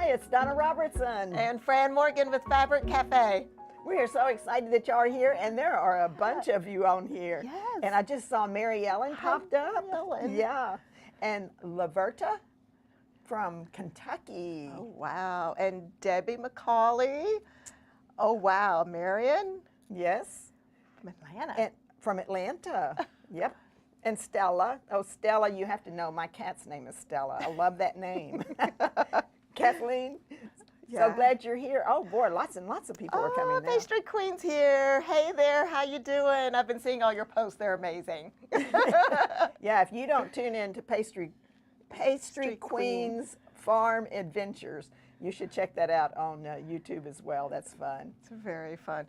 Hi, it's Donna Robertson. And Fran Morgan with Fabric Café. We are so excited that y'all are here, and there are a bunch of you on here. Yes. And I just saw Mary Ellen popped up. Mary Ellen. Yeah. And Laverta from Kentucky. Oh, wow. And Debbie McCauley. Oh, wow. Marion. Yes. From Atlanta. And from Atlanta. Yep. And Stella. Oh, Stella, you have to know my cat's name is Stella. I love that name. Kathleen. Yeah. So glad you're here. Oh boy, lots and lots of people are coming now. Pastry Queen's here. Hey there, how you doing? I've been seeing all your posts. They're amazing. Yeah, if you don't tune in to Pastry Queen's Farm Adventures, you should check that out on YouTube as well. That's fun. It's very fun.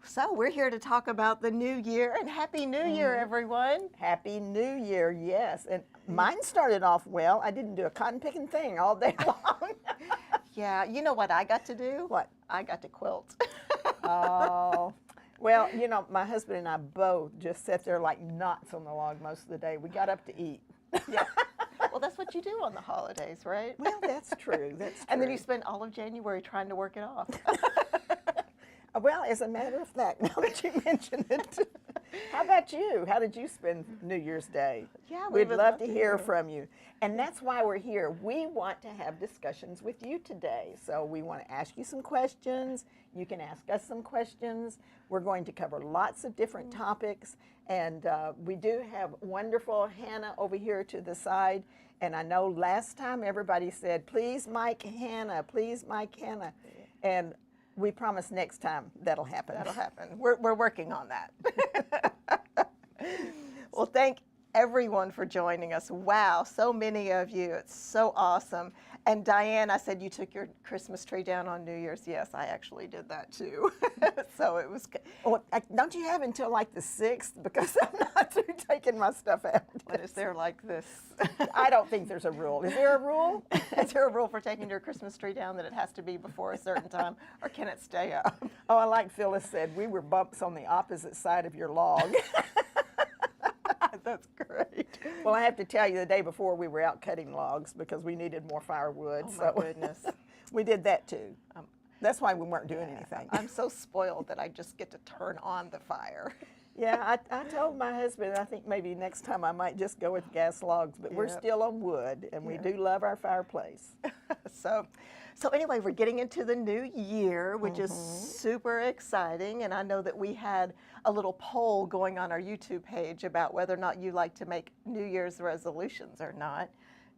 So we're here to talk about the new year, and Happy New Year, everyone. Happy New Year, yes. And mine started off well. I didn't do a cotton picking thing all day long. Yeah, you know what I got to do? What? I got to quilt. Oh, well, you know, my husband and I both just sat there like knots on the log most of the day. We got up to eat. Yeah. Well, that's what you do on the holidays, right? Well, that's true. That's true. And then you spend all of January trying to work it off. Well, as a matter of fact, now that you mention it, how about you? How did you spend New Year's Day? Yeah, we'd love to hear from you. And that's why we're here. We want to have discussions with you today. So we want to ask you some questions. You can ask us some questions. We're going to cover lots of different topics. And we do have wonderful Hannah over here to the side. And I know last time everybody said, please mic Hannah, please mic Hannah. And we promise next time that'll happen. That'll happen. We're working on that. Well, thank everyone for joining us. Wow, so many of you. It's so awesome. And Diane, I said you took your Christmas tree down on New Year's. Yes, I actually did that too. So it was good. Well, don't you have until like the 6th? Because I'm not through taking my stuff out. What is there like this? I don't think there's a rule. Is there a rule? Is there a rule for taking your Christmas tree down that it has to be before a certain time, or can it stay up? Oh, I like Phyllis said, we were bumps on the opposite side of your log. That's great. Well, I have to tell you, the day before we were out cutting logs because we needed more firewood. Oh, my goodness. We did that too. That's why we weren't doing anything. I'm so spoiled that I just get to turn on the fire. Yeah, I told my husband, I think maybe next time I might just go with gas logs, but we're still on wood, and we do love our fireplace. So anyway, we're getting into the new year, which is super exciting, and I know that we had a little poll going on our YouTube page about whether or not you like to make New Year's resolutions or not.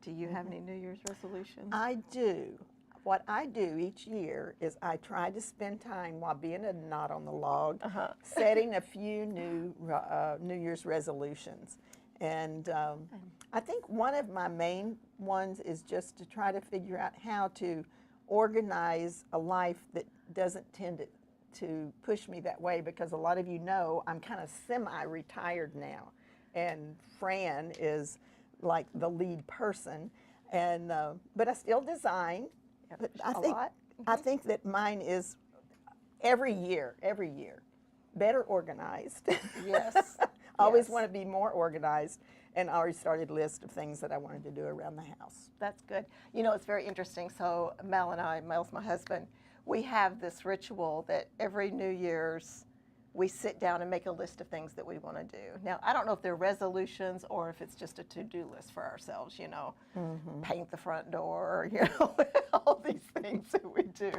Do you have any New Year's resolutions? I do. What I do each year is I try to spend time while being a knot on the log, setting a few New Year's resolutions. And I think one of my main ones is just to try to figure out how to organize a life that doesn't tend to push me that way, because a lot of you know I'm kind of semi-retired now. And Fran is like the lead person, and but I still design. But I think that mine is every year, better organized. Yes. Always want to be more organized, and I already started a list of things that I wanted to do around the house. That's good. You know, it's very interesting. So Mel's my husband, we have this ritual that every New Year's we sit down and make a list of things that we want to do. Now, I don't know if they're resolutions or if it's just a to-do list for ourselves, you know, paint the front door, you know, all these things that we do.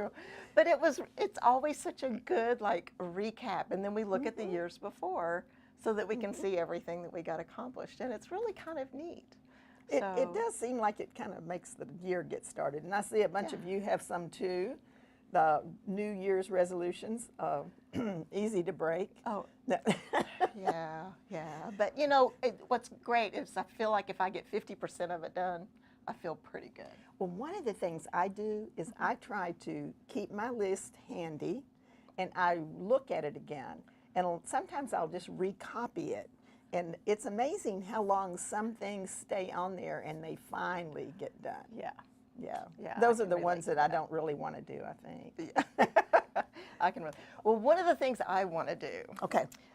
But it's always such a good, like, recap. And then we look at the years before so that we can see everything that we got accomplished. And it's really kind of neat. It does seem like it kind of makes the year get started. And I see a bunch of you have some too. The New Year's resolutions, easy to break. Oh, yeah. But you know, what's great is I feel like if I get 50% of it done, I feel pretty good. Well, one of the things I do is I try to keep my list handy, and I look at it again. And sometimes I'll just recopy it. And it's amazing how long some things stay on there and they finally get done. Yeah. Those are the ones that I don't really want to do, I think. Yeah. I can really. Well, one of the things I want to do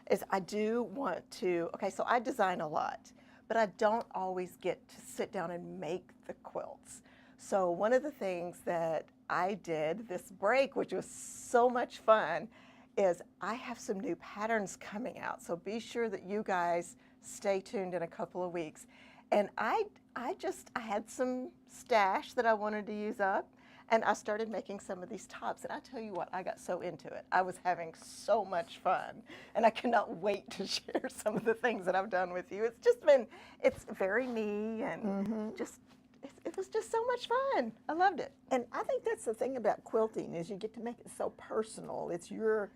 is I do want to, so I design a lot, but I don't always get to sit down and make the quilts. So one of the things that I did this break, which was so much fun, is I have some new patterns coming out. So be sure that you guys stay tuned in a couple of weeks. And I had some stash that I wanted to use up, and I started making some of these tops. And I tell you what, I got so into it. I was having so much fun, and I cannot wait to share some of the things that I've done with you. It's very me, and it was just so much fun. I loved it. And I think that's the thing about quilting is you get to make it so personal. It's your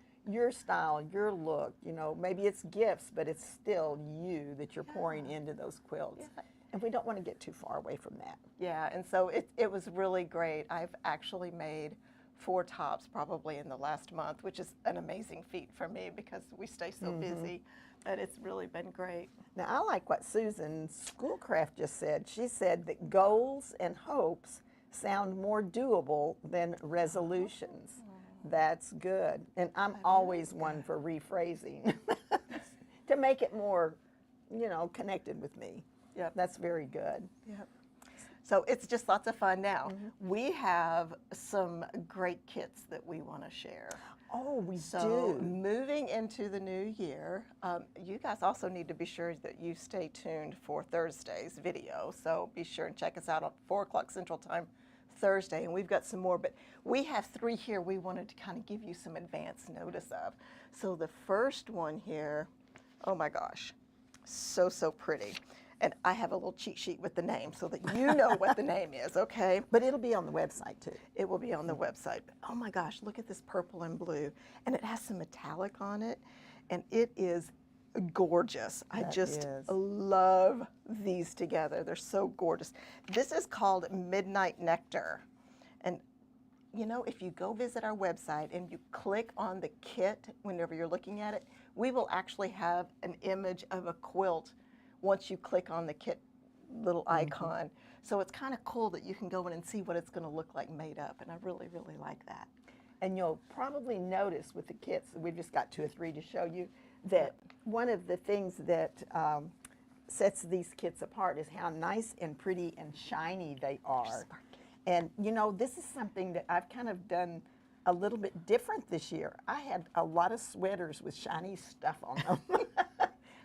style, your look. You know, maybe it's gifts, but it's still you that you're pouring into those quilts. Yeah. And we don't want to get too far away from that. Yeah, and so it was really great. I've actually made 4 tops probably in the last month, which is an amazing feat for me because we stay so busy. But it's really been great. Now, I like what Susan Schoolcraft just said. She said that goals and hopes sound more doable than resolutions. That's good. And I'm always one for rephrasing to make it more, you know, connected with me. Yep. That's very good. Yep. So it's just lots of fun now. We have some great kits that we want to share. Oh, we So do. moving into the new year, you guys also need to be sure that you stay tuned for Thursday's video. So be sure and check us out at 4 o'clock Central Time Thursday, and we've got some more. But we have 3 here we wanted to kind of give you some advance notice of. So the first one here, oh my gosh, so pretty. And I have a little cheat sheet with the name so that you know what the name is, okay? But it'll be on the website too. It will be on the website. Oh my gosh, look at this purple and blue. And it has some metallic on it. And it is gorgeous. I just love these together. They're so gorgeous. This is called Midnight Nectar. And you know, if you go visit our website and you click on the kit whenever you're looking at it, we will actually have an image of a quilt once you click on the kit little icon. So it's kind of cool that you can go in and see what it's going to look like made up, and I really, really like that. And you'll probably notice with the kits, we've just got 2 or 3 to show you, that one of the things that sets these kits apart is how nice and pretty and shiny they are. And you know, this is something that I've kind of done a little bit different this year. I had a lot of sweaters with shiny stuff on them.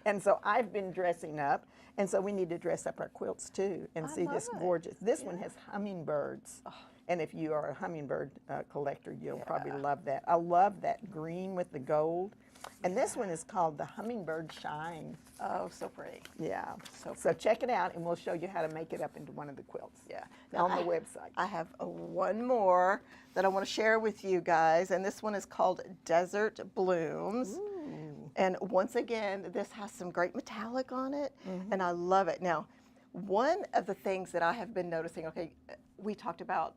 And so I've been dressing up, and so we need to dress up our quilts too and see this gorgeous. This one has hummingbirds, and if you are a hummingbird collector, you'll probably love that. I love that green with the gold, and this one is called the Hummingbird Shine. Oh, so pretty. Yeah, so check it out, and we'll show you how to make it up into one of the quilts. Yeah, on the website. I have one more that I want to share with you guys, and this one is called Desert Blooms. Ooh. And once again, this has some great metallic on it, and I love it. Now, one of the things that I have been noticing, okay, we talked about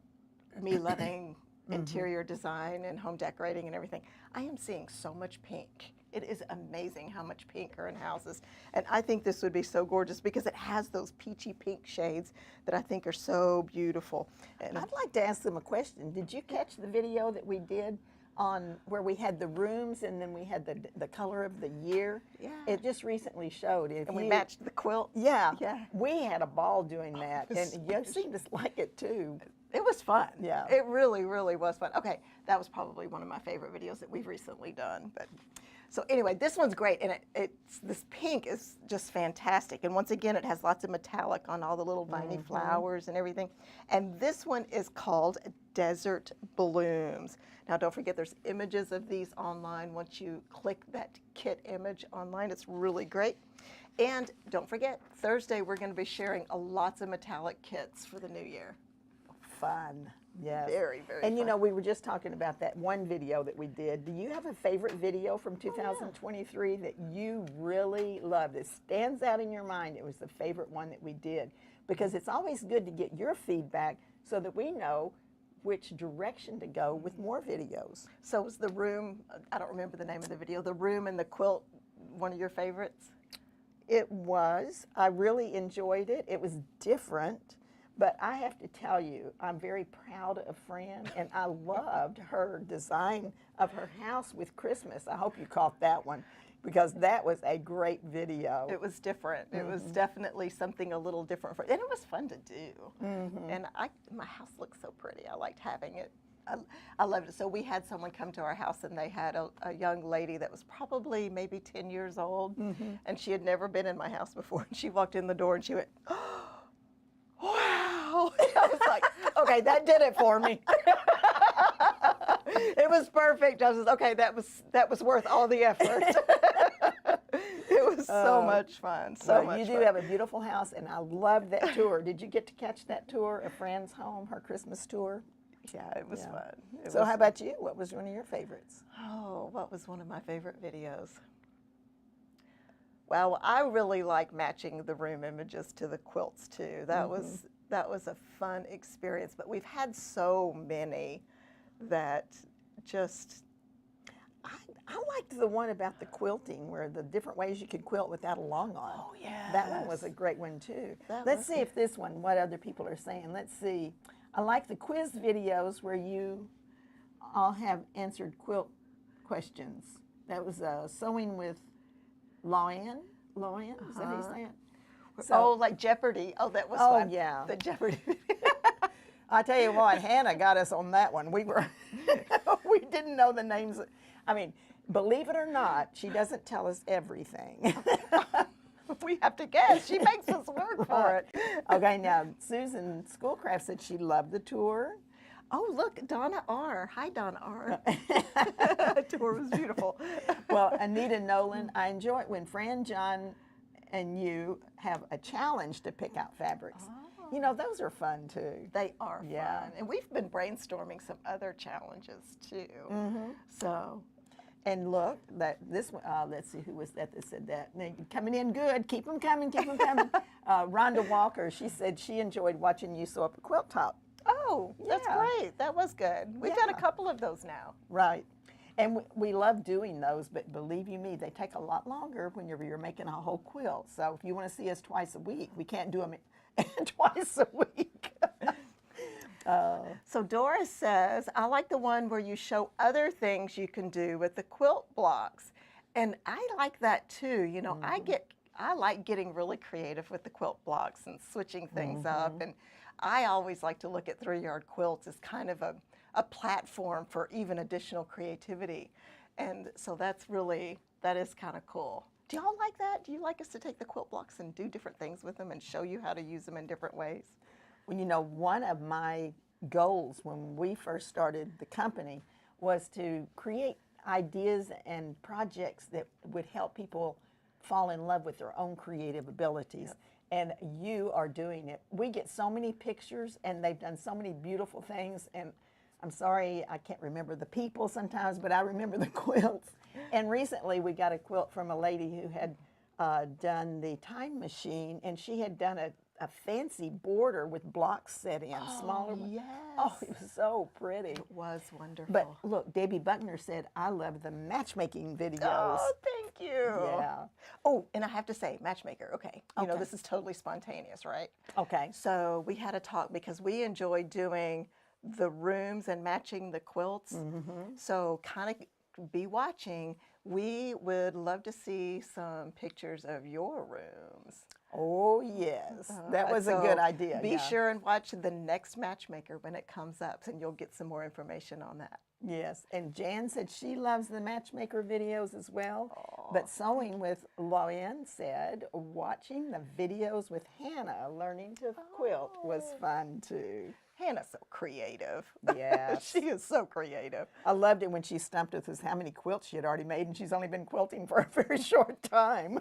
me loving interior design and home decorating and everything. I am seeing so much pink. It is amazing how much pink are in houses. And I think this would be so gorgeous because it has those peachy pink shades that I think are so beautiful. And I'd like to ask them a question. Did you catch the video that we did on where we had the rooms and then we had the color of the year? Yeah. It just recently showed. And we matched the quilt. Yeah. Yeah. We had a ball doing that, and you seemed to like it too. It was fun. Yeah. It really, really was fun. Okay, that was probably one of my favorite videos that we've recently done. But so anyway, this one's great, and this pink is just fantastic. And once again, it has lots of metallic on all the little viney flowers and everything. And this one is called Desert Blooms. Now, don't forget, there's images of these online. Once you click that kit image online, it's really great. And don't forget, Thursday, we're going to be sharing lots of metallic kits for the new year. Fun. Yes. Very, very And you fun. know, we were just talking about that one video that we did. Do you have a favorite video from 2023 that you really love, that stands out in your mind? It was the favorite one that we did. Because it's always good to get your feedback so that we know which direction to go with more videos. So was the room, I don't remember the name of the video, the room and the quilt one of your favorites? It was. I really enjoyed it. It was different. But I have to tell you, I'm very proud of Fran, and I loved her design of her house with Christmas. I hope you caught that one. because that was a great video. It was different. It was definitely something a little different, and it was fun to do. And my house looked so pretty. I liked having it. I loved it. So we had someone come to our house, and they had a young lady that was probably maybe 10 years old, and she had never been in my house before. And she walked in the door, and she went, "Oh, wow!" I was like, "Okay, that did it for me." It was perfect. I was just, okay, that was worth all the effort. It was so much fun. So much you do fun. have a beautiful house, and I love that tour. Did you get to catch that tour of Fran's home, her Christmas tour? Yeah, it was fun. So how about you? What was one of your favorites? Oh, what was one of my favorite videos? Well, I really like matching the room images to the quilts too. That was a fun experience. But we've had so many that just. I liked the one about the quilting, where the different ways you could quilt without a long arm. Oh yeah. That one was a great one too. That Let's was see if this one, what other people are saying. Let's see. I like the quiz videos where you all have answered quilt questions. That was sewing with Loan. Loan, is that how you say it? So, like Jeopardy. Oh, that was fun. Oh yeah. The Jeopardy. I tell you what, Hannah got us on that one. We were, we didn't know the names. I mean, believe it or not, she doesn't tell us everything. We have to guess. She makes us work for it. Okay, now Susan Schoolcraft said she loved the tour. Oh, look, Donna R. Hi, Donna R. The tour was beautiful. Well, Anita Nolan, I enjoy it when Fran, John, and you have a challenge to pick out fabrics. Oh. You know, those are fun too. They are Yeah. fun. And we've been brainstorming some other challenges too. So. And look, this one, let's see, who was that said that? They're coming in good. Keep them coming, keep them coming. Rhonda Walker, she said she enjoyed watching you sew up a quilt top. Oh, that's Yeah. great. That was good. We've done a couple of those now. Right. And we love doing those, but believe you me, they take a lot longer whenever you're making a whole quilt. So if you want to see us twice a week, we can't do them twice a week. So Doris says, I like the one where you show other things you can do with the quilt blocks. And I like that too. You know, I like getting really creative with the quilt blocks and switching things up. And I always like to look at 3-yard quilts as kind of a platform for even additional creativity. And so that is kind of cool. Do y'all like that? Do you like us to take the quilt blocks and do different things with them and show you how to use them in different ways? Well, you know, one of my goals when we first started the company was to create ideas and projects that would help people fall in love with their own creative abilities. Yep. And you are doing it. We get so many pictures, and they've done so many beautiful things. And I'm sorry, I can't remember the people sometimes, but I remember the quilts. And recently we got a quilt from a lady who had done the time machine, and she had done a fancy border with blocks set in, smaller. Yes. Oh, it was so pretty. It was wonderful. But look, Debbie Buckner said, I love the matchmaking videos. Oh, thank you. Yeah. Oh, and I have to say, matchmaker, okay. You know, this is totally spontaneous, right? Okay. So we had a talk because we enjoy doing the rooms and matching the quilts. So kind of be watching. We would love to see some pictures of your rooms. Oh, yes. That was a good idea. Be sure and watch the next Matchmaker when it comes up, and you'll get some more information on that. Yes. And Jan said she loves the Matchmaker videos as well. But Sewing with Loan said watching the videos with Hannah learning to quilt was fun too. Hannah's so creative. Yes. She is so creative. I loved it when she stumped us with how many quilts she had already made, and she's only been quilting for a very short time.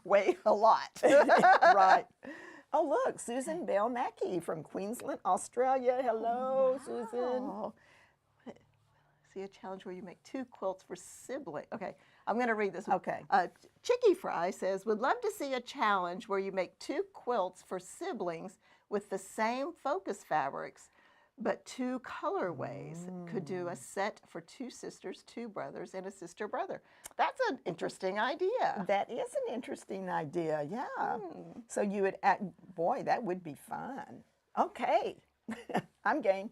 Way a lot. Right. Oh, look, Susan Bell Mackey from Queensland, Australia. Hello, Susan. See a challenge where you make 2 quilts for siblings. Okay, I'm going to read this one. Okay. Chicky Fry says, would love to see a challenge where you make 2 quilts for siblings with the same focus fabrics, but 2 colorways. Could do a set for 2 sisters, 2 brothers, and a sister brother. That's an interesting idea. That is an interesting idea, yeah. So you would, boy, that would be fun. Okay, I'm game.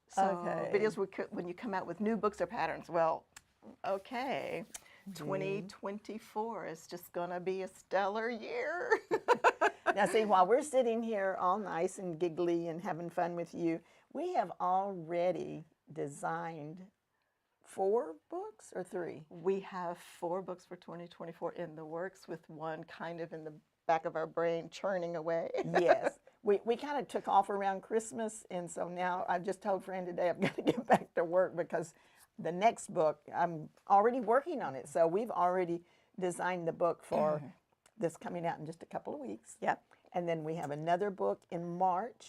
So videos when you come out with new books or patterns. Well, okay. 2024 is just going to be a stellar year. Now, see, while we're sitting here all nice and giggly and having fun with you, we have already designed 4 books or 3? We have 4 books for 2024 in the works, with one kind of in the back of our brain churning away. Yes. We kind of took off around Christmas, and so now I just told Fran today I've got to get back to work because the next book, I'm already working on it. So we've already designed the book for this coming out in just a couple of weeks. Yep. And then we have another book in March.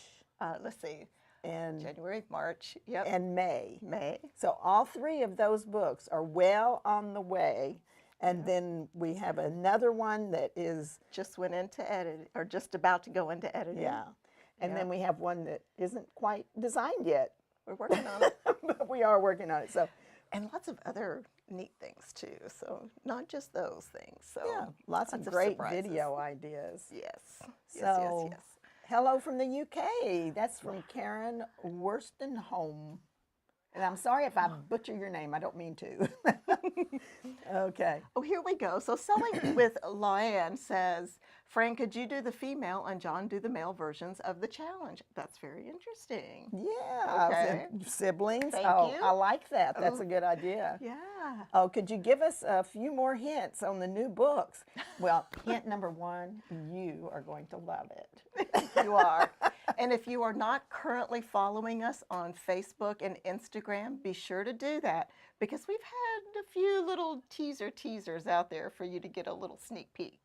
Let's see. And January, March, yep. And May. May. So all 3 of those books are well on the way. And then we have another one that is just went into edit, or just about to go into editing. Yeah. And then we have one that isn't quite designed yet. We're working on it. But we are working on it. So, and lots of other neat things too. So not just those things. So yeah, lots of great video ideas. Yes. So, yes. Hello from the UK. That's from Karen Worstonholm. And I'm sorry if I butcher your name. I don't mean to. Okay. Oh, here we go. So Sewing with Loanne says, Fran, could you do the female and John do the male versions of the challenge? That's very interesting. Yeah. Okay. Siblings. Thank you. I like that. That's a good idea. Yeah. Oh, could you give us a few more hints on the new books? Well, hint number 1, you are going to love it. You are. And if you are not currently following us on Facebook and Instagram, be sure to do that, because we've had a few little teasers out there for you to get a little sneak peek.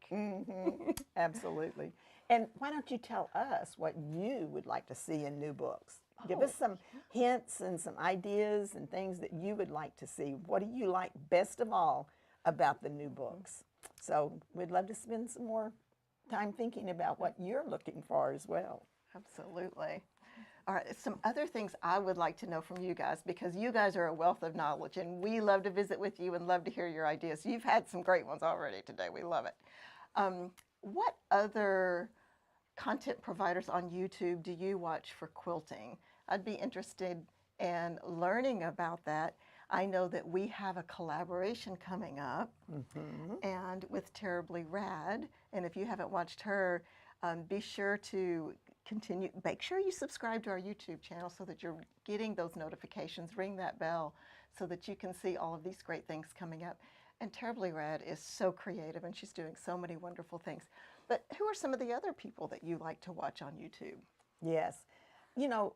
Absolutely. And why don't you tell us what you would like to see in new books? Give us some hints and some ideas and things that you would like to see. What do you like best of all about the new books? So we'd love to spend some more time thinking about what you're looking for as well. Absolutely. All right, some other things I would like to know from you guys, because you guys are a wealth of knowledge and we love to visit with you and love to hear your ideas. You've had some great ones already today. We love it. What other content providers on YouTube do you watch for quilting? I'd be interested in learning about that. I know that we have a collaboration coming up and with Terribly Rad, and if you haven't watched her, be sure to continue. Make sure you subscribe to our YouTube channel so that you're getting those notifications. Ring that bell so that you can see all of these great things coming up. And Terribly Rad is so creative, and she's doing so many wonderful things. But who are some of the other people that you like to watch on YouTube? Yes. You know,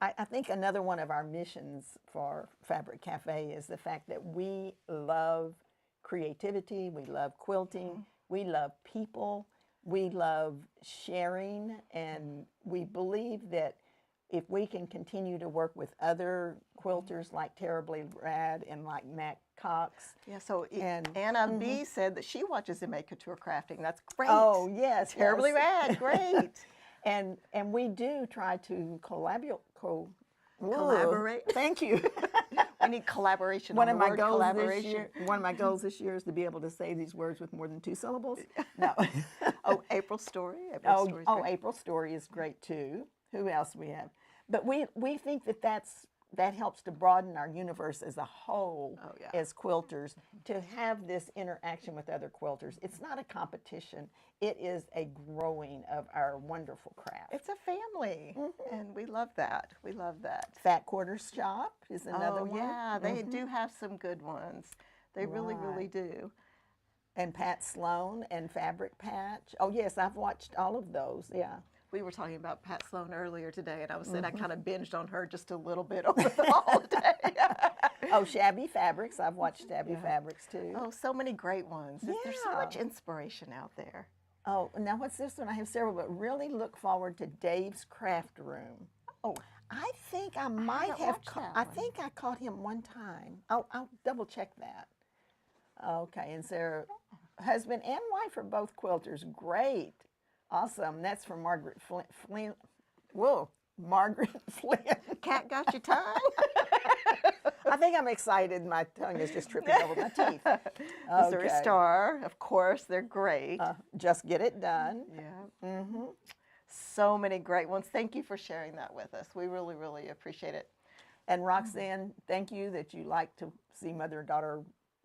I think another one of our missions for Fabric Cafe is the fact that we love creativity, we love quilting, we love people, we love sharing, and we believe that if we can continue to work with other quilters like Terribly Rad and like Mac Cox. Yeah, so Anna B said that she watches MA Couture Crafting. That's great. Oh, yes. Terribly Rad, great. And we do try to collaborate. Thank you. We need collaboration. One of my goals this year is to be able to say these words with more than 2 syllables. No. Oh, April Story. April Story is great too. Who else we have? But we think that helps to broaden our universe as a whole as quilters, to have this interaction with other quilters. It's not a competition. It is a growing of our wonderful craft. It's a family, and we love that. We love that. Fat Quarters Shop is another one. Yeah, they do have some good ones. They really, really do. And Pat Sloan and Fabric Patch. Oh, yes, I've watched all of those, yeah. We were talking about Pat Sloan earlier today, and I was saying I kind of binged on her just a little bit over the holiday. Oh, Shabby Fabrics. I've watched Shabby Fabrics, too. Oh, so many great ones. Yeah. There's so much inspiration out there. Oh, now what's this one? I have several, but really look forward to Dave's Craft Room. Oh, I think I might have. I think I caught him one time. I'll double check that. Okay, and so husband and wife are both quilters. Great. Awesome. That's from Margaret Flynn. Whoa, Margaret Flynn. Cat got your tongue? I think I'm excited. My tongue is just tripping over my teeth. Missouri Star, of course, they're great. Just Get It Done. Yeah. So many great ones. Thank you for sharing that with us. We really, really appreciate it. And Roxanne, thank you that you like to see mother and daughter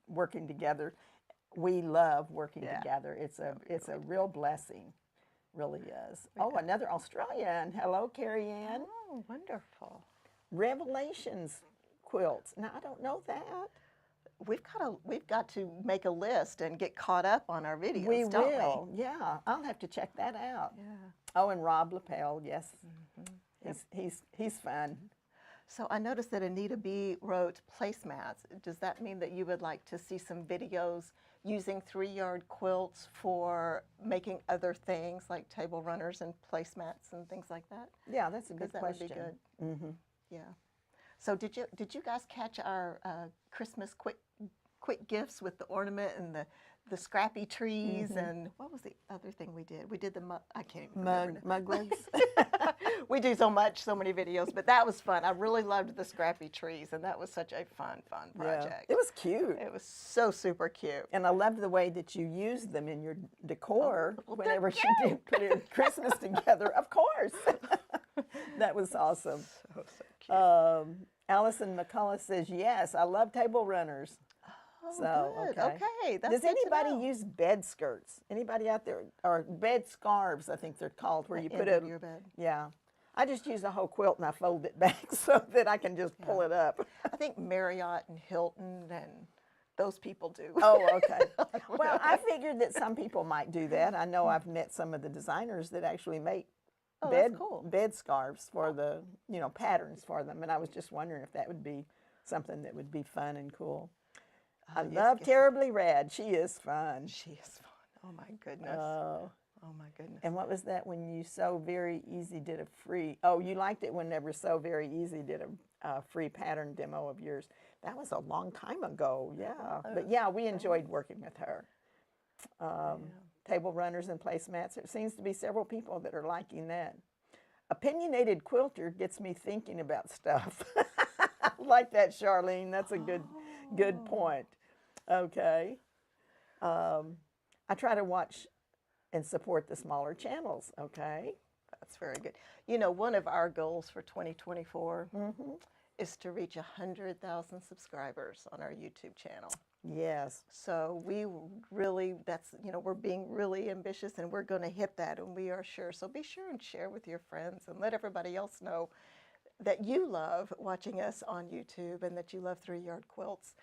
working together. We love working Yeah. together. It's a real blessing, really is. Oh, another Australian. Hello, Carrie Ann. Oh, wonderful. Revelations quilts. Now I don't know that. We've got to make a list and get caught up on our videos. We don't will. Yeah, I'll have to check that out. Yeah. Oh, and Rob Lapel. Yes, he's fun. So I noticed that Anita B wrote placemats. Does that mean that you would like to see some videos using 3-yard quilts for making other things like table runners and placemats and things like that? Yeah, that's a good That question. would be good. Yeah. So did you guys catch our Christmas quick gifts with the ornament and the scrappy trees and what was the other thing we did? We did the I can't even remember. Muglins. We do so many videos, but that was fun. I really loved the scrappy trees, and that was such a fun project. It was cute. It was so super cute. And I loved the way that you used them in your decor whenever you did put in Christmas together. Of course. That was awesome. So cute. Allison McCullough says, yes, I love table runners. Oh, So, good. okay. Okay. That's Does good to anybody know. use bed skirts? Anybody out there? Or bed scarves, I think they're called, where you put End of your bed. Yeah. I just use a whole quilt and I fold it back so that I can just pull it up. I think Marriott and Hilton and those people do. Oh, okay. Well, I figured that some people might do that. I know I've met some of the designers that actually make that's cool. bed scarves for the, patterns for them. And I was just wondering if that would be something that would be fun and cool. I love Terribly Rad. She is fun. She is fun. Oh my goodness. Oh my goodness. And what was that when you So Very Easy did a free, oh, you liked it whenever So Very Easy did a free pattern demo of yours. That was a long time ago, yeah. But yeah, we enjoyed working with her. Table runners and placemats. There seems to be several people that are liking that. Opinionated quilter gets me thinking about stuff. I like that, Charlene. That's a good point. Okay. I try to watch and support the smaller channels, okay? That's very good. One of our goals for 2024 is to reach 100,000 subscribers on our YouTube channel. Yes. So we really, we're being really ambitious and we're going to hit that, and we are sure. So be sure and share with your friends and let everybody else know that you love watching us on YouTube and that you love 3-yard quilts.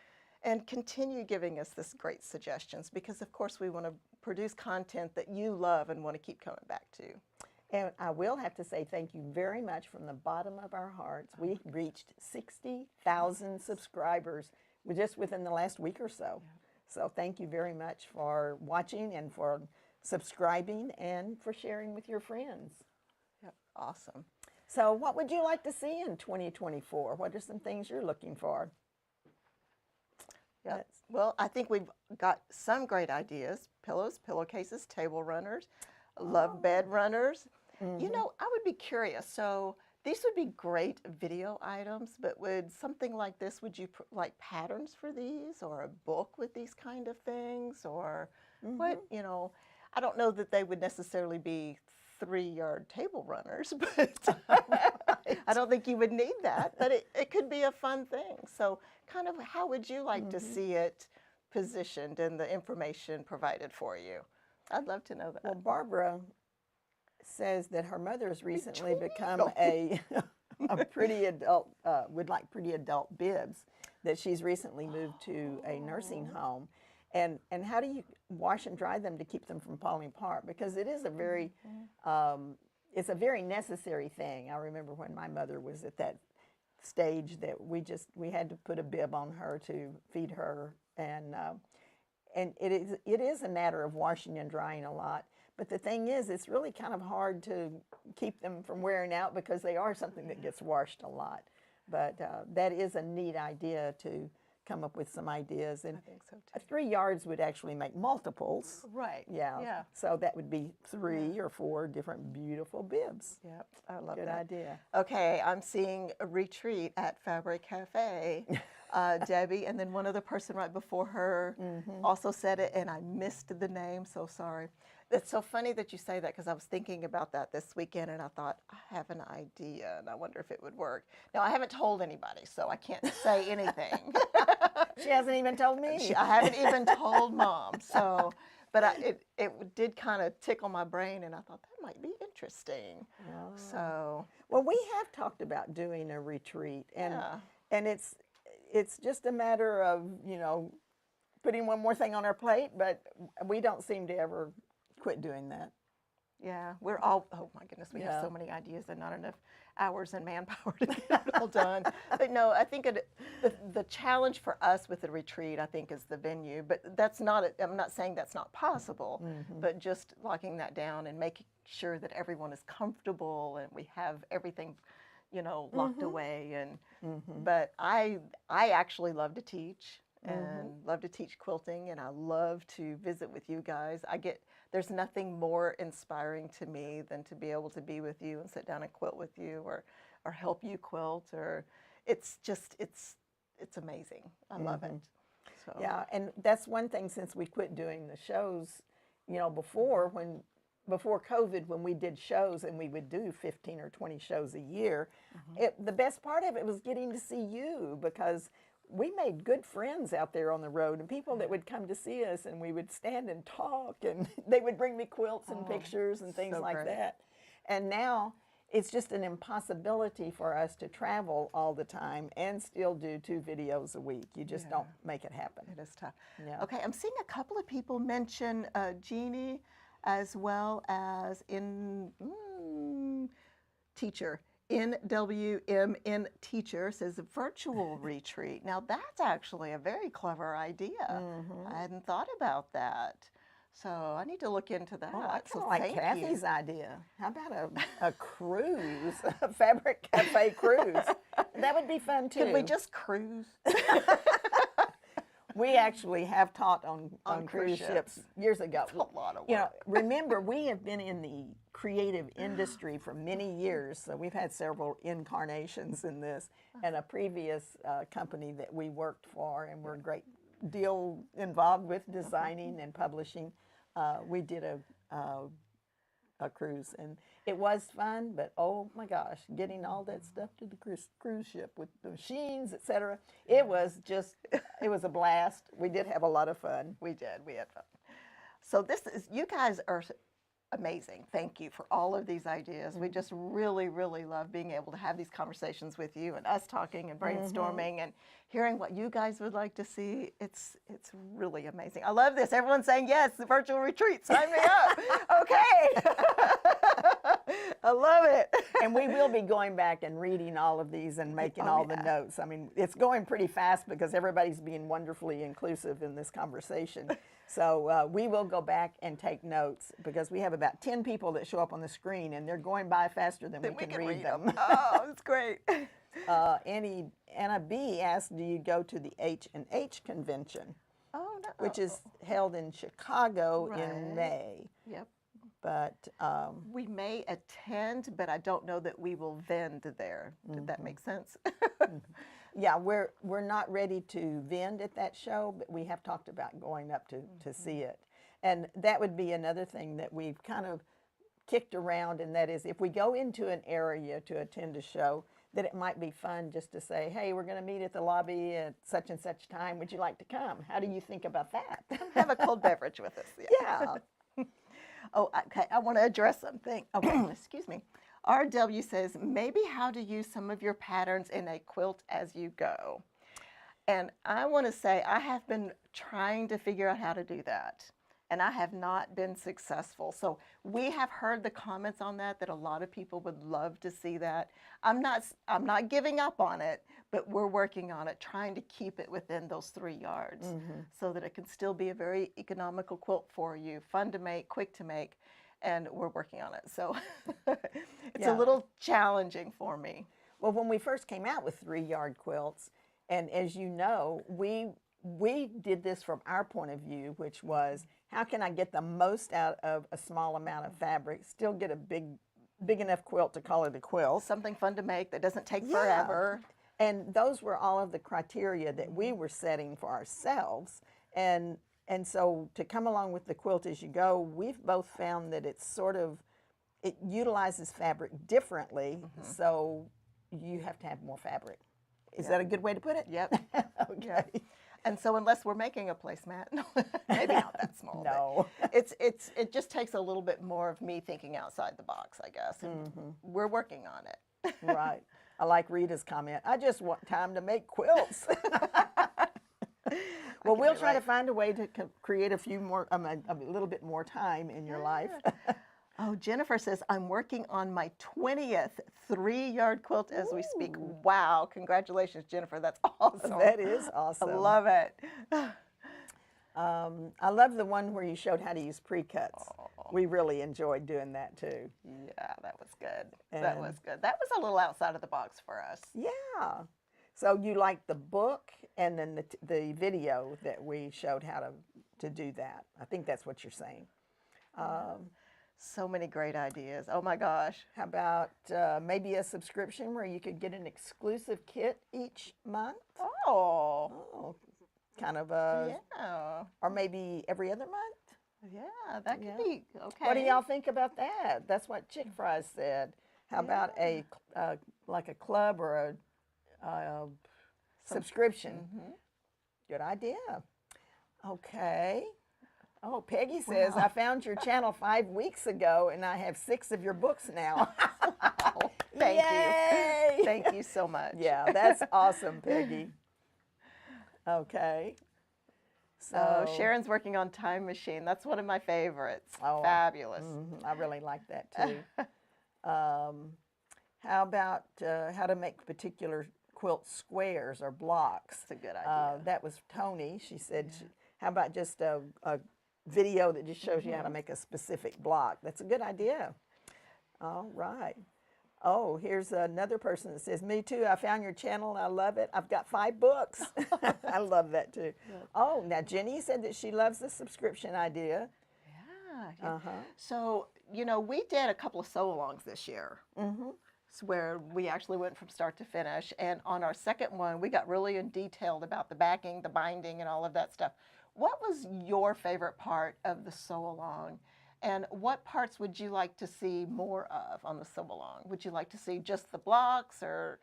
And continue giving us this great suggestions because, of course, we want to produce content that you love and want to keep coming back to. And I will have to say thank you very much from the bottom of our hearts. We reached 60,000 subscribers just within the last week or so. So thank you very much for watching and for subscribing and for sharing with your friends. Yep, awesome. So what would you like to see in 2024? What are some things you're looking for? Yeah. Well, I think we've got some great ideas. Pillows, pillowcases, table runners, love bed runners. I would be curious. So these would be great video items, but would something like this, would you like patterns for these or a book with these kind of things or what, I don't know that they would necessarily be 3-yard table runners, but I don't think you would need that, but it could be a fun thing. So kind of how would you like to see it positioned and the information provided for you? I'd love to know that. Well, Barbara says that her mother has recently become a pretty adult, would like pretty adult bibs, that she's recently moved to a nursing home. And how do you wash and dry them to keep them from falling apart? Because it is a very, it's a very necessary thing. I remember when my mother was at that stage that we had to put a bib on her to feed her, and it is a matter of washing and drying a lot. But the thing is, it's really kind of hard to keep them from wearing out because they are something that gets washed a lot. But that is a neat idea to come up with some ideas. And I think so too. 3 yards would actually make multiples. Right. Yeah. Yeah. So that would be 3 or 4 different beautiful bibs. Yep. I love Good that. idea. Okay, I'm seeing a retreat at Fabric Café, Debbie, and then one other person right before her also said it, and I missed the name, so sorry. It's so funny that you say that because I was thinking about that this weekend and I thought, I have an idea and I wonder if it would work. Now, I haven't told anybody, so I can't say anything. She hasn't even told me. I haven't even told Mom. So, but it did kind of tickle my brain and I thought that might be interesting. Oh. So, well, we have talked about doing a retreat, and yeah. and it's just a matter of, you know, putting one more thing on our plate, but we don't seem to ever quit doing that. Yeah, we're all, oh my goodness, we have so many ideas and not enough hours and manpower to get it all done. But no, I think the challenge for us with the retreat, I think, is the venue. But that's not, I'm not saying that's not possible, but just locking that down and making sure that everyone is comfortable and we have everything, you know, locked away. And but I actually love to teach. And love to teach quilting, and I love to visit with you guys. There's nothing more inspiring to me than to be able to be with you and sit down and quilt with you, or help you quilt, or it's amazing. I love it. So. Yeah, and that's one thing since we quit doing the shows, you know, before COVID, when we did shows and we would do 15 or 20 shows a year, the best part of it was getting to see you, because we made good friends out there on the road, and people that would come to see us, and we would stand and talk, and they would bring me quilts and pictures and things like that. And now it's just an impossibility for us to travel all the time and still do 2 videos a week. You just don't make it happen. It is tough. Yeah. Okay, I'm seeing a couple of people mention Jeannie as well as teacher. NWMN teacher says virtual retreat. Now that's actually a very clever idea. I hadn't thought about that. So I need to look into that. Oh, I kind so of like thank Kathy's you. idea. How about a cruise, a fabric cafe cruise? That would be fun too. Can we just cruise? We actually have taught on cruise cruise ships years ago. It's a lot of work. You know, remember, we have been in the creative industry for many years, so we've had several incarnations in this. And a previous company that we worked for and were a great deal involved with designing and publishing, we did a cruise, and it was fun, but oh my gosh, getting all that stuff to the cruise ship with the machines, etc. It was a blast. We did have a lot of fun. We had fun. So you guys are amazing. Thank you for all of these ideas. We just really, really love being able to have these conversations with you and us talking and brainstorming and hearing what you guys would like to see. It's really amazing. I love this. Everyone's saying yes, the virtual retreat. Sign me up. Okay. I love it. And we will be going back and reading all of these and making all the notes. I mean, it's going pretty fast because everybody's being wonderfully inclusive in this conversation. So we will go back and take notes because we have about 10 people that show up on the screen, and they're going by faster than we can read them. Oh, that's great. Anna B asked, do you go to the H&H convention? Oh, no. Which is held in Chicago in May. Yep. But we may attend, but I don't know that we will vend there. Did that make sense? Yeah, we're not ready to vend at that show, but we have talked about going up to see it. And that would be another thing that we've kind of kicked around, and that is if we go into an area to attend a show, that it might be fun just to say, hey, we're going to meet at the lobby at such and such time. Would you like to come? How do you think about that? Have a cold beverage with us. Yeah. Oh, okay, I want to address something. Okay, excuse me. RW says, maybe how to use some of your patterns in a quilt as you go. And I want to say I have been trying to figure out how to do that, and I have not been successful. So we have heard the comments on that a lot of people would love to see that. I'm not giving up on it, but we're working on it, trying to keep it within those 3 yards so that it can still be a very economical quilt for you, fun to make, quick to make, and we're working on it. So it's a little challenging for me. Well, when we first came out with 3-yard quilts, and as you know, we did this from our point of view, which was, how can I get the most out of a small amount of fabric, still get a big enough quilt to call it a quilt. Something fun to make that doesn't take forever. And those were all of the criteria that we were setting for ourselves. And And so to come along with the Quilt As You Go, we've both found that it's sort of, it utilizes fabric differently, so you have to have more fabric. Is that a good way to put it? Yep. Okay. Yep. And so unless we're making a placemat, maybe not that small. No. But it just takes a little bit more of me thinking outside the box, I guess. And we're working on it. Right. I like Rita's comment. I just want time to make quilts. Well, we'll try to find a way to create a few more, a little bit more time in your life. Oh, Jennifer says, I'm working on my 20th 3-yard quilt as we speak. Wow. Congratulations, Jennifer. That's awesome. That is awesome. I love it. I love the one where you showed how to use pre-cuts. Oh. We really enjoyed doing that too. Yeah, that was good. That was good. That was a little outside of the box for us. Yeah. So you like the book and then the video that we showed how to do that. I think that's what you're saying. So many great ideas. Oh my gosh. How about maybe a subscription where you could get an exclusive kit each month? Oh. Kind of a, Yeah. or maybe every other month? Yeah, that could be okay. What do y'all think about that? That's what Chick Fries said. How about a like a club or a subscription? Good idea. Okay. Oh, Peggy says, I found your channel 5 weeks ago, and I have 6 of your books now. Wow. Thank Yay! you. Thank you so much. Yeah, that's awesome, Peggy. Okay. So Sharon's working on Time Machine. That's one of my favorites. Oh, Fabulous. I really like that too. How about how to make particular quilt squares or blocks? That's a good idea. That was Tony. She said, how about just a video that just shows you how to make a specific block? That's a good idea. All right. Oh, here's another person that says, me too, I found your channel and I love it. I've got 5 books. I love that too. Oh, now Jenny said that she loves the subscription idea. Yeah. So, you know, we did a couple of sew-alongs this year. Where we actually went from start to finish. And on our second one, we got really in detailed about the backing, the binding, and all of that stuff. What was your favorite part of the sew-along? And what parts would you like to see more of on the sew-along? Would you like to see just the blocks or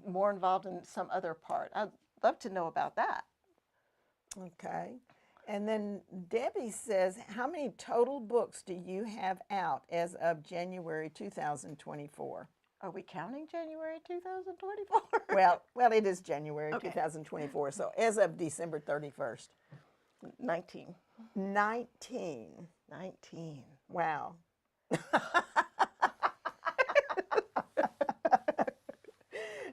more involved in some other part? I'd love to know about that. Okay. And then Debbie says, how many total books do you have out as of January 2024? Are we counting January 2024? Well, it is January 2024, so as of December 31st. 19. 19. 19. Wow.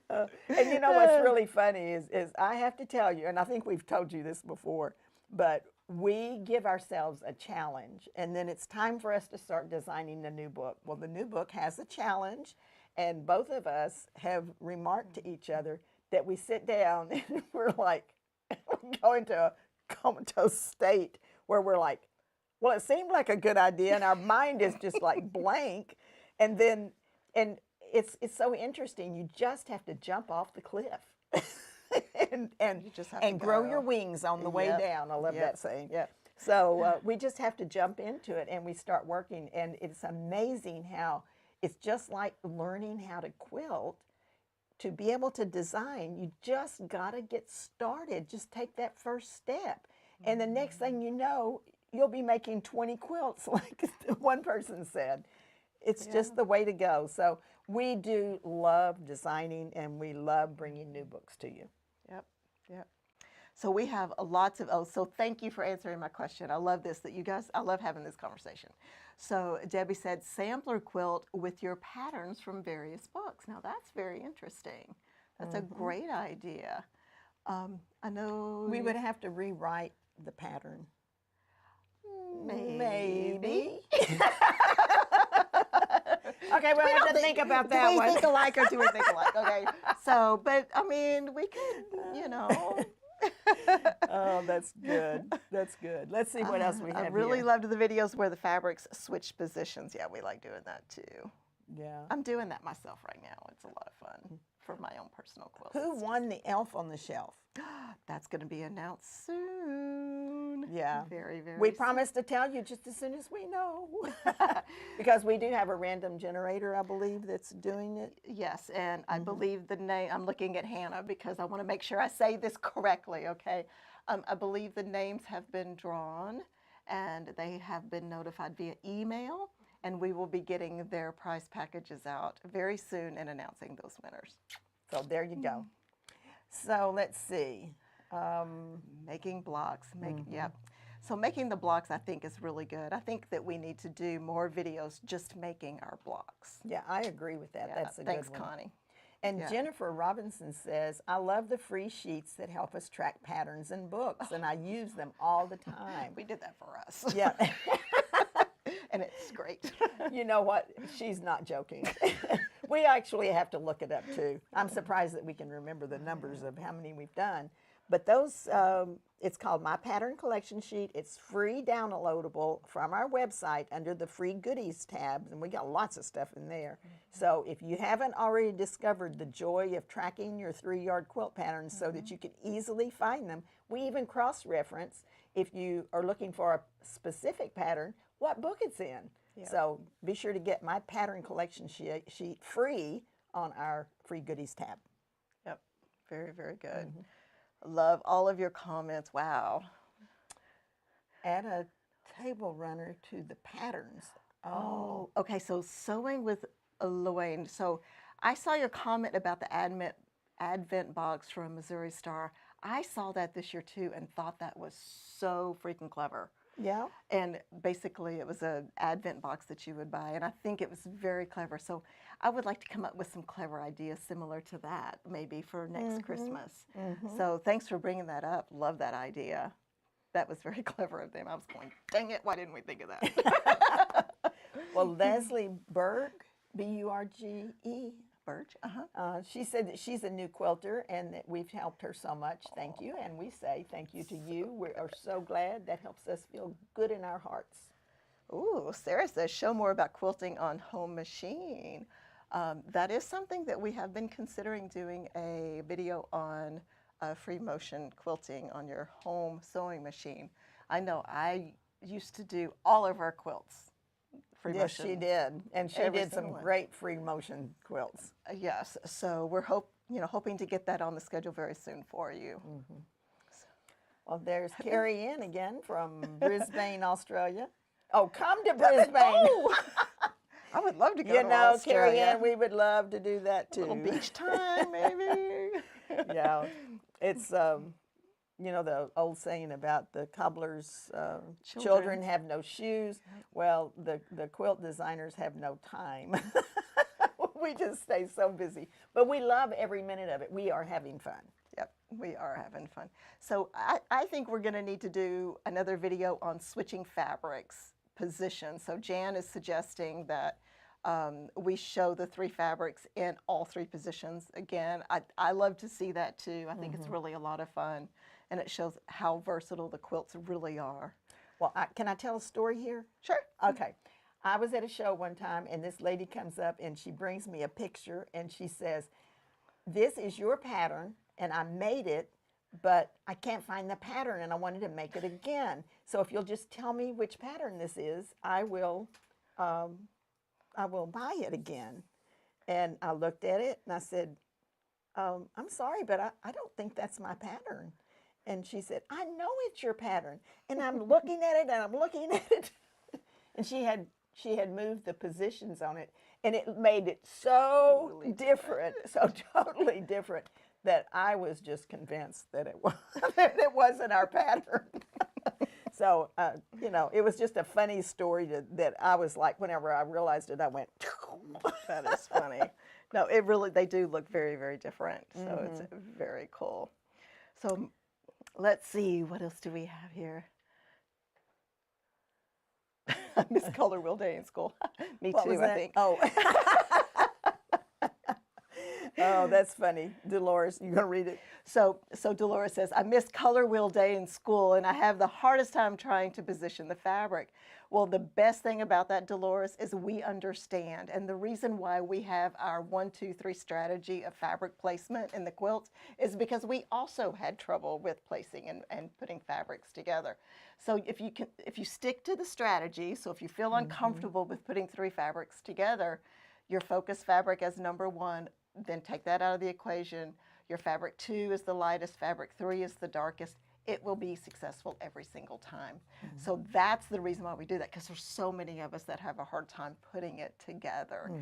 And you know what's really funny is I have to tell you, and I think we've told you this before, but we give ourselves a challenge, and then it's time for us to start designing the new book. Well, the new book has a challenge, and both of us have remarked to each other that we sit down and we're like, we go into a comatose state where we're like, well, it seemed like a good idea, and our mind is just like blank, and it's so interesting. You just have to jump off the cliff. and grow your wings on the way down. I love that saying. So we just have to jump into it, and we start working. And it's amazing how it's just like learning how to quilt. To be able to design, you just got to get started. Just take that first step. And the next thing you know, you'll be making 20 quilts, like one person said. It's just the way to go. So we do love designing, and we love bringing new books to you. Yep. So we have lots of, so thank you for answering my question. I love this, that you guys, I love having this conversation. So Debbie said, sampler quilt with your patterns from various books. Now that's very interesting. That's a great idea. I know. We would have to rewrite the pattern. Maybe. Okay, well, we have to think about that one. Do we think alike or do we think alike? Okay. So, but I mean, we could, you know. Oh, that's good. That's good. Let's see what else we have I really here. loved the videos where the fabrics switch positions. Yeah, we like doing that too. Yeah. I'm doing that myself right now. It's a lot of fun for my own personal quilts. Who won the elf on the shelf? That's going to be announced soon. soon. Yeah. Very, very We soon. promise to tell you just as soon as we know. Because we do have a random generator, I believe, that's doing it. Yes, and I believe the name, I'm looking at Hannah because I want to make sure I say this correctly, okay? I believe the names have been drawn and they have been notified via email, and we will be getting their prize packages out very soon and announcing those winners. So there you go. So let's see. Making blocks, yep. So making the blocks, I think, is really good. I think that we need to do more videos just making our blocks. Yeah, I agree with that. Yeah, That's a thanks, good one. Connie. And Yeah. Jennifer Robinson says, I love the free sheets that help us track patterns in books, and I use them all the time. We did that for us. Yeah. And it's great. You know what? She's not joking. We actually have to look it up too. I'm surprised that we can remember the numbers of how many we've done. But those, it's called My Pattern Collection Sheet. It's free downloadable from our website under the free goodies tab, and we got lots of stuff in there. So if you haven't already discovered the joy of tracking your 3-yard quilt patterns so that you can easily find them, we even cross-reference if you are looking for a specific pattern, what book it's in. Yeah. So be sure to get My Pattern Collection sheet free on our free goodies tab. Yep, very, very good. Love all of your comments. Wow. Add a table runner to the patterns. Oh, okay. So sewing with Luane. So I saw your comment about the Advent box from Missouri Star. I saw that this year too and thought that was so freaking clever. Yeah. And basically it was an Advent box that you would buy, and I think it was very clever. So I would like to come up with some clever ideas similar to that, maybe for next Christmas. So thanks for bringing that up. Love that idea. That was very clever of them. I was going, dang it, why didn't we think of that? Well, Leslie Berg, B-U-R-G-E, Birch, she said that she's a new quilter and that we've helped her so much. Thank you. And we say thank you to you. We are so glad. That helps us feel good in our hearts. Ooh, Sarah says, show more about quilting on home machine. That is something that we have been considering doing a video on free motion quilting on your home sewing machine. I know I used to do all of our quilts. Free Yes, motion. she did. And she Every did some single one. great free motion quilts. Yes, so we're hoping to get that on the schedule very soon for you. Well, there's Carrie Ann again from Brisbane, Australia. Oh, come to Brisbane. Oh, I would love to go You to know, Australia. Carrie Ann, we would love to do that too. A little beach time, maybe. Yeah, it's you know the old saying about the cobbler's children have no shoes. Well, the quilt designers have no time. We just stay so busy, but we love every minute of it. We are having fun. Yep, we are having fun. So I think we're going to need to do another video on switching fabrics positions. So Jan is suggesting that we show the 3 fabrics in all 3 positions. Again, I love to see that too. I think it's really a lot of fun, and it shows how versatile the quilts really are. Well, can I tell a story here? Sure. Okay. I was at a show one time, and this lady comes up, and she brings me a picture, and she says, this is your pattern, and I made it, but I can't find the pattern, and I wanted to make it again. So if you'll just tell me which pattern this is, I will buy it again. And I looked at it, and I said, I'm sorry, but I don't think that's my pattern. And she said, I know it's your pattern. And I'm looking at it, and I'm looking at it. And she had moved the positions on it, and it made it so Totally different, so totally different, that I was just convinced that it was that it wasn't our pattern. So you know, it was just a funny story that I was like, whenever I realized it, I went. That is funny. No, it really, they do look very, very different. So it's very cool. So let's see, what else do we have here? I miss color wheel day in school. Me What too, was I that? think. Oh. Oh, that's funny. Dolores, you gonna read it? So Dolores says, I missed color wheel day in school and I have the hardest time trying to position the fabric. Well, the best thing about that, Dolores, is we understand. And the reason why we have our 1, 2, 3 strategy of fabric placement in the quilts is because we also had trouble with placing and putting fabrics together. So if you stick to the strategy, so if you feel uncomfortable with putting 3 fabrics together, your focus fabric as number 1, then take that out of the equation. Your fabric 2 is the lightest, fabric 3 is the darkest. It will be successful every single time. So that's the reason why we do that, because there's so many of us that have a hard time putting it together.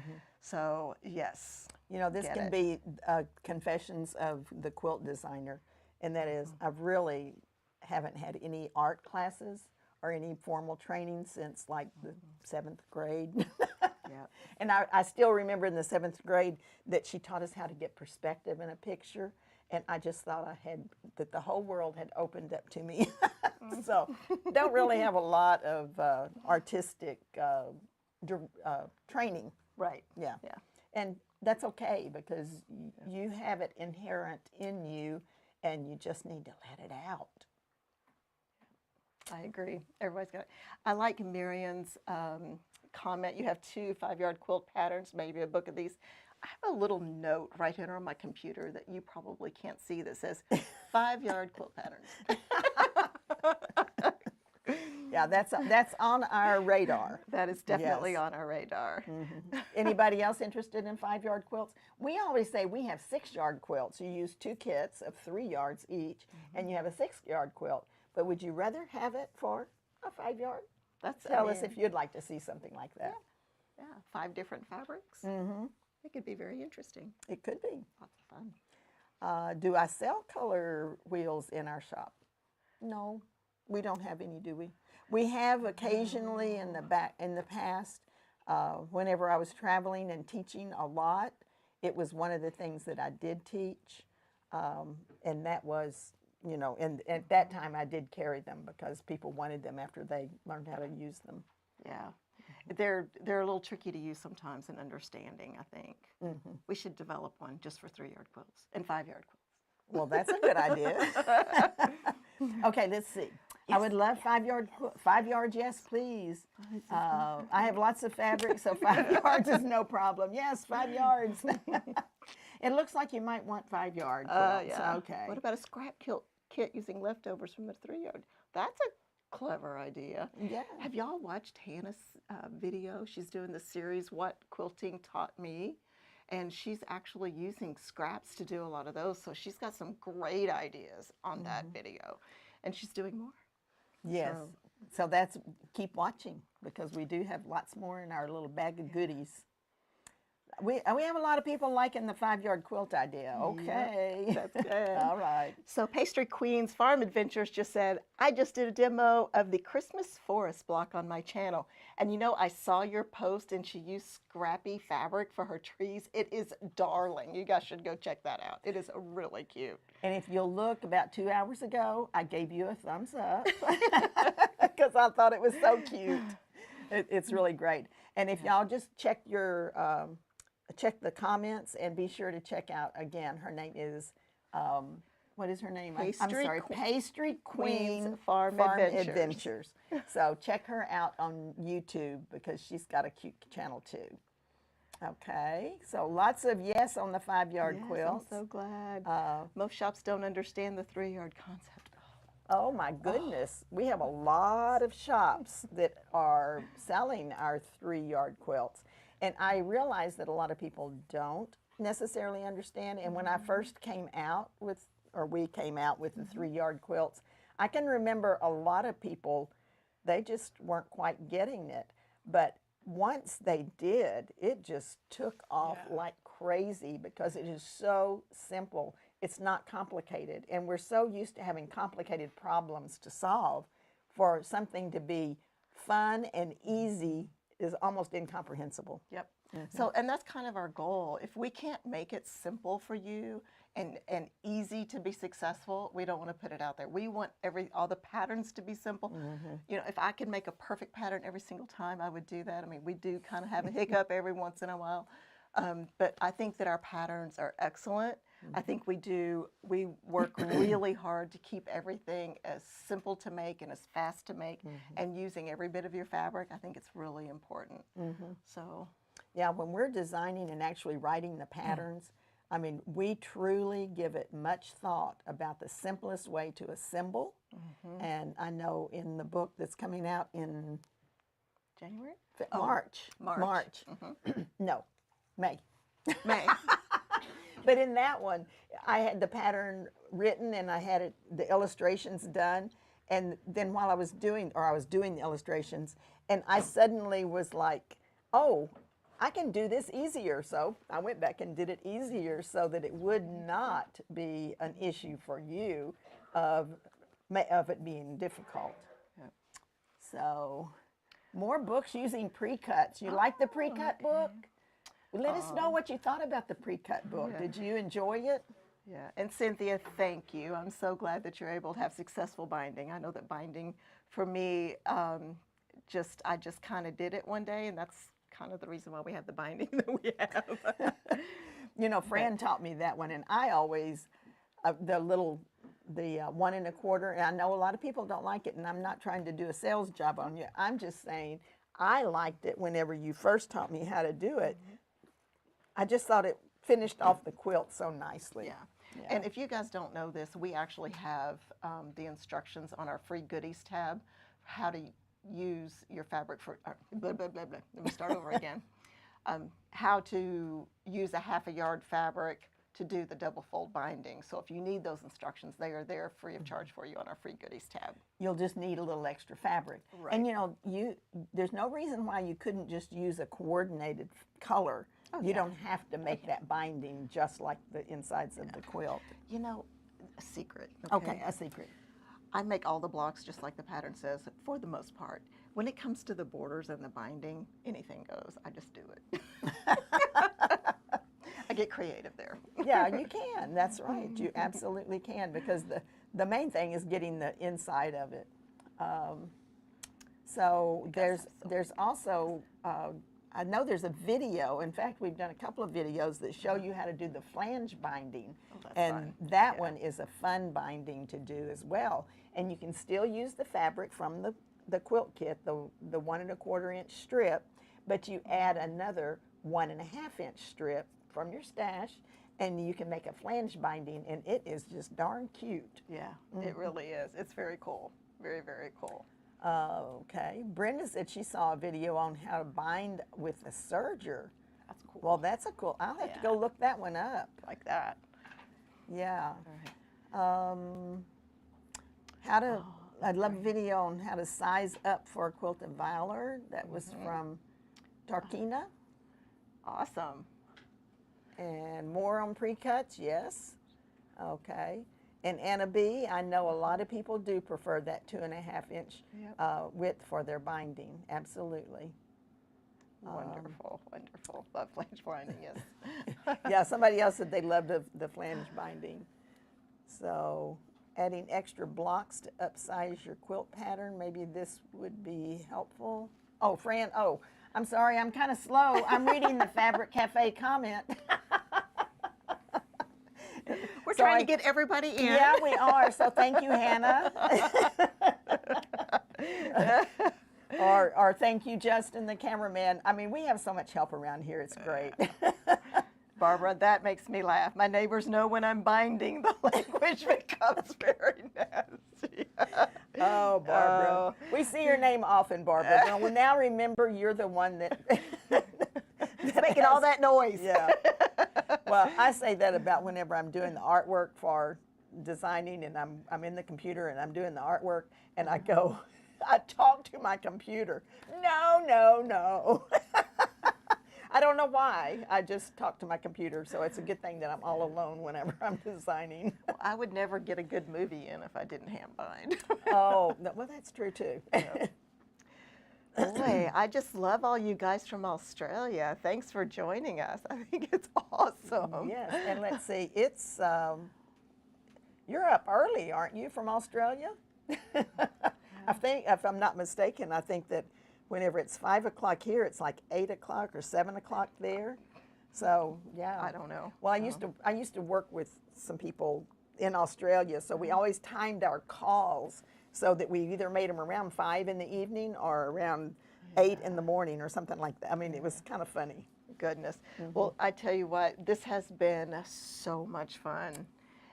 So yes. You know, this can be confessions of the quilt designer, and that is I really haven't had any art classes or any formal training since like the 7th grade. And I still remember in the 7th grade that she taught us how to get perspective in a picture, and I just thought that the whole world had opened up to me. So don't really have a lot of artistic training. Right. Yeah. And that's okay, because you have it inherent in you, and you just need to let it out. I agree. Everybody's got it. I like Marion's comment. You have 2 5-yard quilt patterns, maybe a book of these. I have a little note right here on my computer that you probably can't see that says 5-yard quilt patterns. Yeah, that's on our radar. That is definitely on our radar. Anybody else interested in 5-yard quilts? We always say we have 6-yard quilts. You use 2 kits of 3 yards each, and you have a 6-yard quilt. But would you rather have it for a 5-yard? Tell us if you'd like to see something like that. Yeah, 5 different fabrics. It could be very interesting. It could be. Lots of fun. Do I sell color wheels in our shop? No, we don't have any, do we? We have occasionally in the past, whenever I was traveling and teaching a lot. It was one of the things that I did teach, and that was, you know, and at that time I did carry them because people wanted them after they learned how to use them. Yeah. They're a little tricky to use sometimes in understanding, I think. We should develop one just for 3-yard quilts and 5-yard quilts. Well, that's a good idea. Okay, let's see. I would love 5 yards, yes, please. I have lots of fabric, so 5 yards is no problem. Yes, 5 yards. It looks like you might want 5-yard quilts. Yeah. Okay. What about a scrap kit using leftovers from the 3-yard? That's a clever idea. Yeah. Have y'all watched Hannah's video? She's doing the series, What Quilting Taught Me. And she's actually using scraps to do a lot of those. So she's got some great ideas on that video. And she's doing more. Yes. So that's, keep watching, because we do have lots more in our little bag of goodies. We have a lot of people liking the 5-yard quilt idea. Okay. Yep, that's good. All right. So Pastry Queen's Farm Adventures just said, I just did a demo of the Christmas forest block on my channel. And you know, I saw your post and she used scrappy fabric for her trees. It is darling. You guys should go check that out. It is really cute. And if you'll look, about 2 hours ago, I gave you a thumbs up because I thought it was so cute. It's really great. And if y'all just check check the comments and be sure to check out, again, her name is, what is her name? I'm sorry, Pastry Queen Farm Adventures. So check her out on YouTube because she's got a cute channel too. Okay, so lots of yes on the 5-yard quilts. I'm so glad. Most shops don't understand the 3-yard concept. Oh my goodness, we have a lot of shops that are selling our 3-yard quilts. And I realize that a lot of people don't necessarily understand. And when I first came out with, or we came out with the 3-yard quilts, I can remember a lot of people, they just weren't quite getting it. But once they did, it just took off like crazy because it is so simple. It's not complicated. And we're so used to having complicated problems to solve. For something to be fun and easy is almost incomprehensible. Yep. So, and that's kind of our goal. If we can't make it simple for you and easy to be successful, we don't want to put it out there. We want all the patterns to be simple. You know, if I could make a perfect pattern every single time, I would do that. I mean, we do kind of have a hiccup every once in a while. But I think that our patterns are excellent. I think we work really hard to keep everything as simple to make and as fast to make, and using every bit of your fabric. I think it's really important. So, yeah, when we're designing and actually writing the patterns, I mean, we truly give it much thought about the simplest way to assemble. And I know in the book that's coming out in January? March. No, May. May. But in that one, I had the pattern written and I had the illustrations done. And then while I was doing the illustrations, and I suddenly was like, oh, I can do this easier. So I went back and did it easier so that it would not be an issue for you of it being difficult. So more books using pre-cuts. You like the pre-cut book? Let us know what you thought about the pre-cut book. Yeah. Did you enjoy it? Yeah, and Cynthia, thank you. I'm so glad that you're able to have successful binding. I know that binding, for me, I just kind of did it one day, and that's kind of the reason why we have the binding that we have. You know, Fran taught me that one, and I always, the 1 1/4, and I know a lot of people don't like it, and I'm not trying to do a sales job on you. I'm just saying I liked it whenever you first taught me how to do it. I just thought it finished off the quilt so nicely. Yeah. And if you guys don't know this, we actually have the instructions on our free goodies tab, how to use your fabric for, blah, blah, blah, blah. Let me start over again. How to use a 1/2 yard fabric to do the double fold binding. So if you need those instructions, they are there free of charge for you on our free goodies tab. You'll just need a little extra fabric. Right. And you know, there's no reason why you couldn't just use a coordinated color. You don't have to make that binding just like the insides of the quilt. You know, a secret. Okay, a secret. I make all the blocks just like the pattern says, for the most part. When it comes to the borders and the binding, anything goes. I just do it. I get creative there. Yeah, you can. That's right. You absolutely can, because the main thing is getting the inside of it. So there's also, I know there's a video. In fact, we've done a couple of videos that show you how to do the flange binding. And that one is a fun binding to do as well. And you can still use the fabric from the quilt kit, the 1 1/4 inch strip, but you add another 1 1/2 inch strip from your stash, and you can make a flange binding, and it is just darn cute. Yeah, it really is. It's very cool. Very, very cool. Okay. Brenda said she saw a video on how to bind with a serger. That's cool. Well, that's a cool. I'll have to go look that one up. Like that. Yeah. All right. I'd love a video on how to size up for a quilted viler. That was from Tarkina. Awesome. And more on pre-cuts, yes. Okay. And Anna B, I know a lot of people do prefer that 2 1/2 inch width for their binding. Absolutely. Wonderful, wonderful. Love flange binding, yes. Yeah, somebody else said they loved the flange binding. So adding extra blocks to upsize your quilt pattern, maybe this would be helpful. Oh, Fran, I'm sorry, I'm kind of slow. I'm reading the Fabric Cafe comment. We're trying to get everybody in. Yeah, we are. So thank you, Hannah. or thank you, Justin, the cameraman. I mean, we have so much help around here. It's great. Barbara, that makes me laugh. My neighbors know when I'm binding, the language becomes very nasty. Oh, Barbara. We see your name often, Barbara. Well, now remember, you're the one that making all that noise. Yeah. Well, I say that about whenever I'm doing the artwork for designing, and I'm in the computer and I'm doing the artwork, and I talk to my computer. No. I don't know why. I just talk to my computer, so it's a good thing that I'm all alone whenever I'm designing. Well, I would never get a good movie in if I didn't hand bind. Oh, well, that's true too. Yeah. Boy, I just love all you guys from Australia. Thanks for joining us. I think it's awesome. Yes, and let's see, it's, you're up early, aren't you, from Australia? I think, if I'm not mistaken, I think that whenever it's 5 o'clock here, it's like 8 o'clock or 7 o'clock there. So yeah, I don't know. Well, I used to work with some people in Australia, so we always timed our calls so that we either made them around 5 in the evening or around 8 in the morning or something like that. I mean, it was kind of funny. Goodness. Well, I tell you what, this has been so much fun.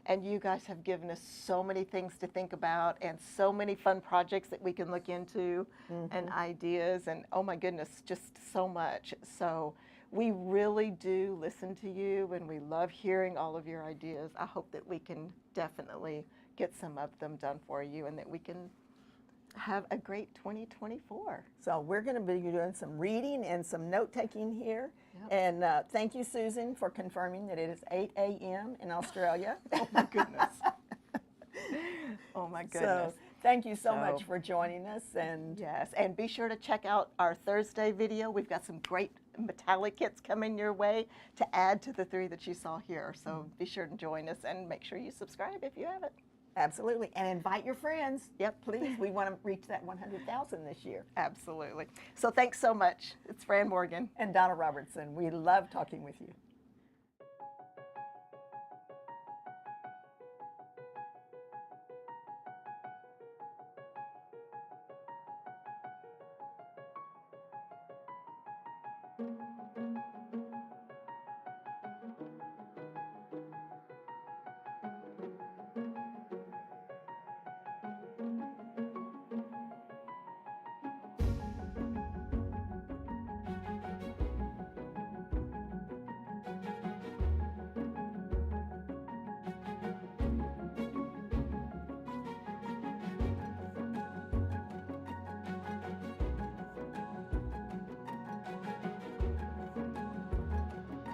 And you guys have given us so many things to think about and so many fun projects that we can look into and ideas. And oh my goodness, just so much. So we really do listen to you and we love hearing all of your ideas. I hope that we can definitely get some of them done for you and that we can have a great 2024. So we're going to be doing some reading and some note-taking here. Yep. And thank you, Susan, for confirming that it is 8 a.m. in Australia. Oh my goodness. Oh my goodness. So thank you so much for joining us. And yes, and be sure to check out our Thursday video. We've got some great metallic kits coming your way to add to the 3 that you saw here. So be sure to join us and make sure you subscribe if you haven't. absolutely. And invite your friends. Yep, please. We want to reach that 100,000 this year. Absolutely. So thanks so much. It's Fran Morgan. And Donna Robertson. We love talking with you.